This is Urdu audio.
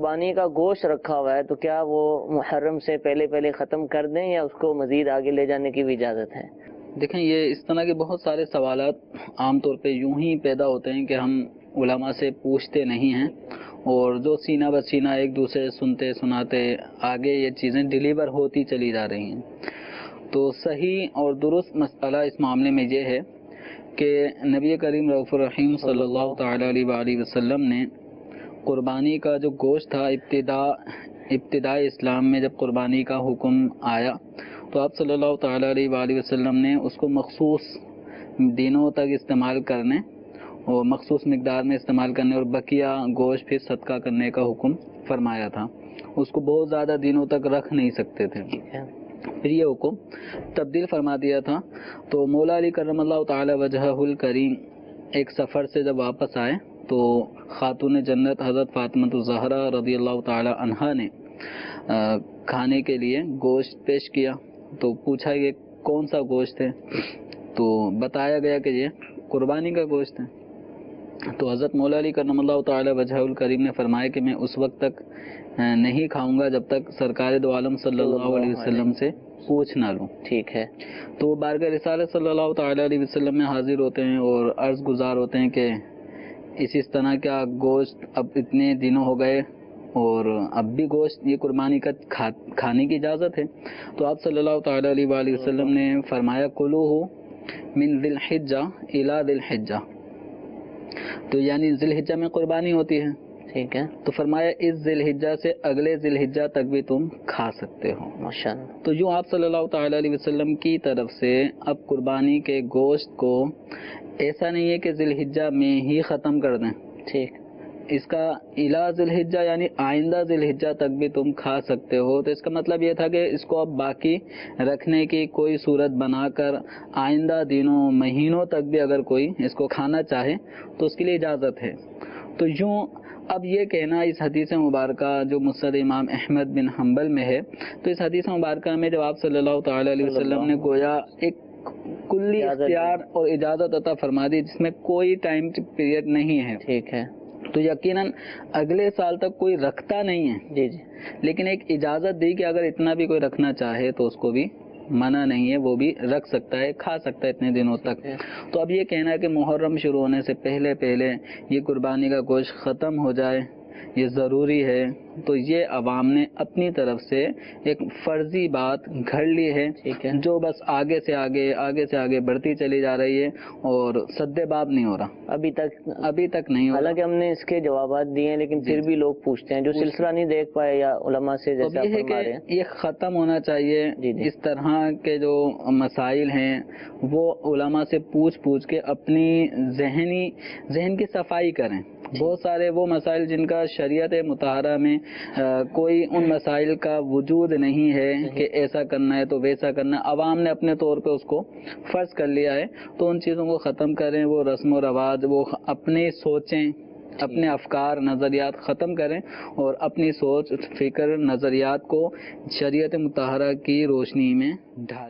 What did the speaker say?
قربانی کا گوشت رکھا ہوا ہے تو کیا وہ محرم سے پہلے ختم کر دیں یا اس کو مزید آگے لے جانے کی بھی اجازت ہے؟ دیکھیں، یہ اس طرح کے بہت سارے سوالات عام طور پہ یوں ہی پیدا ہوتے ہیں کہ ہم علماء سے پوچھتے نہیں ہیں، اور جو سینہ بہ سینہ ایک دوسرے سنتے سناتے آگے یہ چیزیں ڈیلیور ہوتی چلی جا رہی ہیں۔ تو صحیح اور درست مسئلہ اس معاملے میں یہ ہے کہ نبی کریم رؤوف الرحیم صلی اللہ تعالی علیہ وآلہ وسلم نے قربانی کا جو گوشت تھا، ابتدائی اسلام میں جب قربانی کا حکم آیا تو آپ صلی اللہ تعالی علیہ وآلہ وسلم نے اس کو مخصوص دنوں تک استعمال کرنے اور مخصوص مقدار میں استعمال کرنے اور بقیہ گوشت پھر صدقہ کرنے کا حکم فرمایا تھا۔ اس کو بہت زیادہ دنوں تک رکھ نہیں سکتے تھے، پھر یہ حکم تبدیل فرما دیا تھا۔ تو مولا علی کرم اللہ تعالی وجہہ الکریم ایک سفر سے جب واپس آئے تو خاتون جنت حضرت فاطمہ الزہرا رضی اللہ تعالی عنہا نے کھانے کے لیے گوشت پیش کیا، تو پوچھا یہ کون سا گوشت ہے، تو بتایا گیا کہ یہ قربانی کا گوشت ہے۔ تو حضرت مولا علی کرم اللہ تعالی وجہہ الکریم نے فرمایا کہ میں اس وقت تک نہیں کھاؤں گا جب تک سرکار دو عالم صلی اللہ علیہ وسلم سے پوچھ نہ لوں۔ ٹھیک ہے۔ تو وہ بارگاہ رسالت صلی اللہ تعالی علیہ وسلم میں حاضر ہوتے ہیں اور عرض گزار ہوتے ہیں کہ اس طرح کا گوشت اب اتنے دنوں ہو گئے اور اب بھی گوشت یہ قربانی کا کھانے کی اجازت ہے؟ تو آپ صلی اللہ تعالی علیہ وآلہ وسلم نے فرمایا کلوہ من ذی الحجہ الی ذی الحجہ، تو یعنی ذی الحجہ میں قربانی ہوتی ہے، ٹھیک ہے، تو فرمایا اس ذی الحجہ سے اگلے ذی الحجہ تک بھی تم کھا سکتے ہو۔ ماشاءاللہ۔ تو یوں آپ صلی اللہ تعالی علیہ وسلم کی طرف سے اب قربانی کے گوشت کو ایسا نہیں ہے کہ ذی الحجہ میں ہی ختم کر دیں، ٹھیک، اس کا الی ذی الحجہ یعنی آئندہ ذی الحجہ تک بھی تم کھا سکتے ہو۔ تو اس کا مطلب یہ تھا کہ اس کو اب باقی رکھنے کی کوئی صورت بنا کر آئندہ دنوں مہینوں تک بھی اگر کوئی اس کو کھانا چاہے تو اس کے لیے اجازت ہے۔ تو یوں اب یہ کہنا اس حدیث مبارکہ جو مسند امام احمد بن حنبل میں ہے، تو اس حدیث مبارکہ میں جب آپ صلی اللہ تعالی علیہ وسلم نے گویا ایک کلی اختیار اور اجازت عطا فرما دی جس میں کوئی ٹائم پیریڈ نہیں ہے، ٹھیک ہے، تو یقیناً اگلے سال تک کوئی رکھتا نہیں ہے، جی جی، لیکن ایک اجازت دی کہ اگر اتنا بھی کوئی رکھنا چاہے تو اس کو بھی منع نہیں ہے، وہ بھی رکھ سکتا ہے، کھا سکتا ہے اتنے دنوں تک۔ تو اب یہ کہنا ہے کہ محرم شروع ہونے سے پہلے یہ قربانی کا گوشت ختم ہو جائے یہ ضروری ہے، تو یہ عوام نے اپنی طرف سے ایک فرضی بات گھڑ لی ہے جو بس آگے سے آگے بڑھتی چلی جا رہی ہے اور سد باب نہیں ہو رہا ابھی تک نہیں ہو رہا۔ حالانکہ ہم نے اس کے جوابات دیے ہیں لیکن پھر بھی لوگ پوچھتے ہیں جو سلسلہ نہیں دیکھ پائے یا علماء سے جیسے آپ فرما رہے ہیں، یہ ختم ہونا چاہیے۔ اس طرح کے جو مسائل ہیں وہ علماء سے پوچھ کے اپنی ذہن کی صفائی کریں۔ بہت سارے وہ مسائل جن کا شریعت مطہرہ میں کوئی ان مسائل کا وجود نہیں ہے کہ ایسا کرنا ہے تو ویسا کرنا ہے، عوام نے اپنے طور پہ اس کو فرض کر لیا ہے، تو ان چیزوں کو ختم کریں، وہ رسم و رواج وہ اپنی سوچیں، اپنے افکار نظریات ختم کریں اور اپنی سوچ فکر نظریات کو شریعت مطہرہ کی روشنی میں ڈھالیں۔